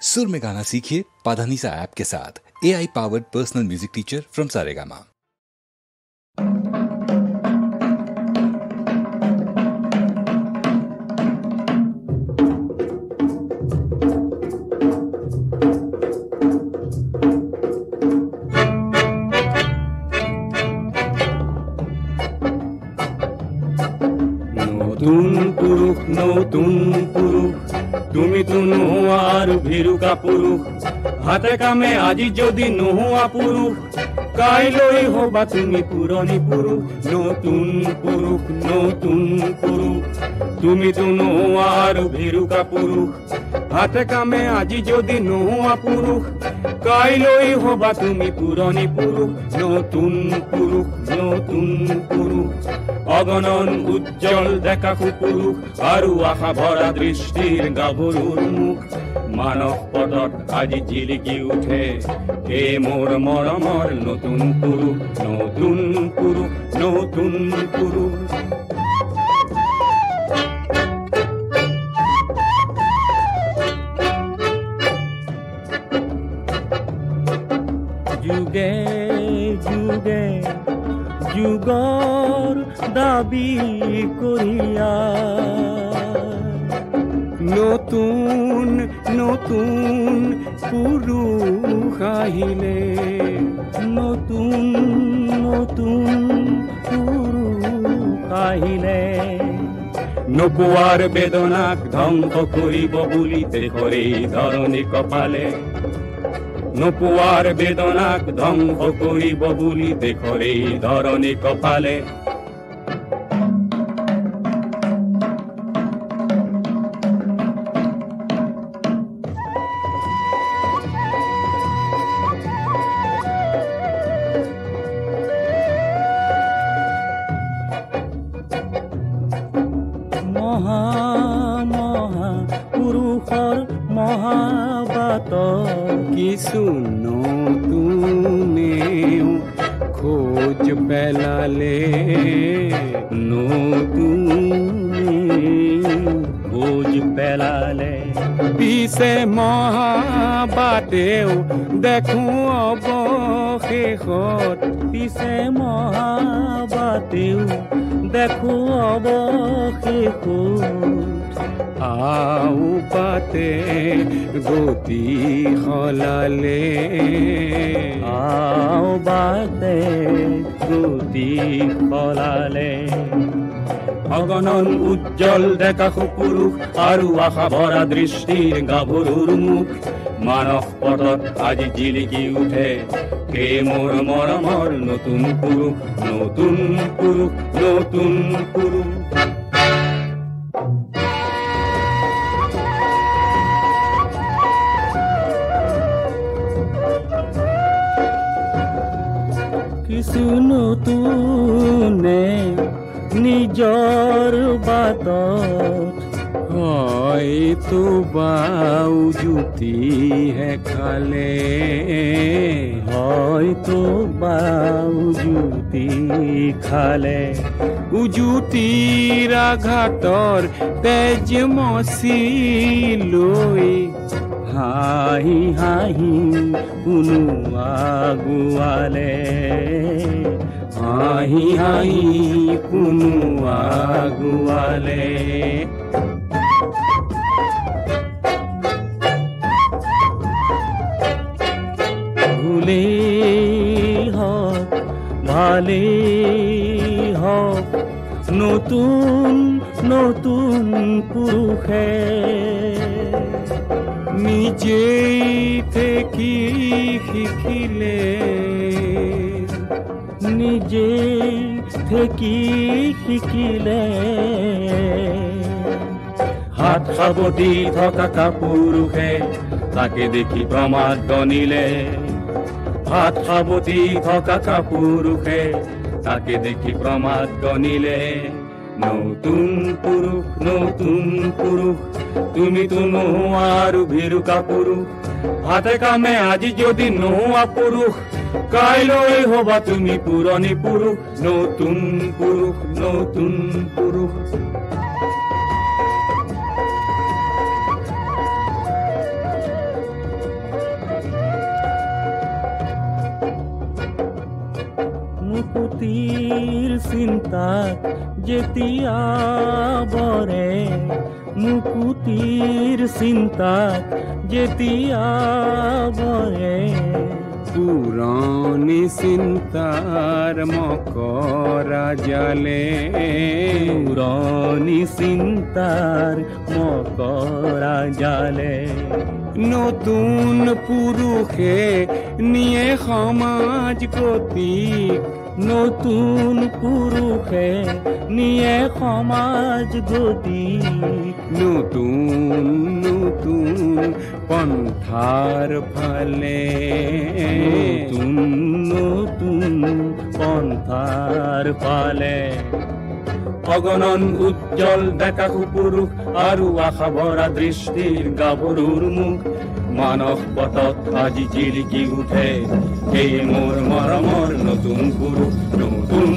सुर में गाना सीखिए पाधानीसा ऐप के साथ। AI powered personal music teacher from Saregama. নতুন পুরুষ তুমি তো নোয়া আর ভিরুকা পুরুষ হাতে কামে আজি যদি নোয়া পুরুষ কাইলৈ হবা তুমি পুরনি পুরুষ নতুন পুরুষ তুমি তো নোয়া আর ভিরুকা পুরুষ হাতে কামে আজি যদি নোয়া পুরুষ কাইলৈ হবা তুমি পুরনি পুরুষ নতুন পুরুষ অগণন উজ্জ্বল দেখা পুরুষ আৰু আশা ভৰা দৃষ্টিৰ গাভৰুৰ মুখ মানৱ পদত আজি জিলিকি উঠে হে মোৰ মৰমৰ নতুন পুৰুষ যুগে যুগে যুগৰ দাবী কৰিয়া নতুন পুৰুষ আহিলে নতুন পুৰুষ আহিলে নোপোৱাৰ বেদনাক ধ্বংস কৰিব বুলি দেশৰে ধৰণী কপালে নোপোৱাৰ বেদনাক ধ্বংস কৰিব বুলি দেশৰে ধৰণী কপালে পুৰুষৰ মহাবাত কিছু নতুনেও খোজ পেলালে খোজ পেলালে পিছে মহাবাতেও দেখো অৱশেষত পিছে মহাবাতেও দেখো অৱশেষত আও পাতে গতি সলালে আও বাতে গতি সলালে অগণন উজ্জ্বল দেখা পুৰুষ আৰু আশা ভৰা দৃষ্টিৰ গাভৰুৰ মুখ মানৱ পদত আজি জিলিকি উঠে হে মোৰ মৰমৰ নতুন পুৰুষ কিছু নতুনে নিজৰ বাটত হয়তো বাউ জুতিহে খালে হয়তো বাউ জুতি খালে উজুতিৰ আঘাতৰ তেজ মচি লৈ হাঁহি হাঁহি কোনো আগুৱালে হাঁহি হাঁহি কোনো আগুৱালে ভুলেই হওক ভালেই হওক নতুন পুৰুষে নিজেই থেকি শিকিলে নিজেই থেকি শিকিলে হাত সাৱটি থকা পুৰুষে তাকে দেখি প্ৰমাদ গণিলে হাত সাৱটি থকা পুৰুষে তাকে দেখি প্ৰমাদ গণিলে নতুন পুৰুষ তুমি তো নোৱা আৰু ভিৰুকা পুৰুষ হাতে কামে আজি যদি নোৱা পুৰুষ কাইলৈ হবা তুমি পুৰণি পুৰুষ নতুন পুৰুষ মুকুতিৰ চিন্তাত যেতিয়া বৰে মুকুতিৰ চিন্তাত যেতিয়া বৰে পুৰণি চিন্তাৰ মকৰা জালে পুৰণি চিন্তাৰ মকৰা জালে নতুন পুৰুষে নিয়ে সমাজ গতিক নতুন পুৰুষে নিয়ে সমাজ গতিক নতুন নতুন পন্থাৰ ফালে নতুন নতুন পন্থাৰ ফালে অগণন উজ্জ্বল ডেকা পুৰুষ আৰু আশা ভৰা দৃষ্টিৰ গাভৰুৰ মুখ মানস পথত আজি জিলিকি উঠে এই মোৰ মৰমৰ নতুন পুৰুষ নতুন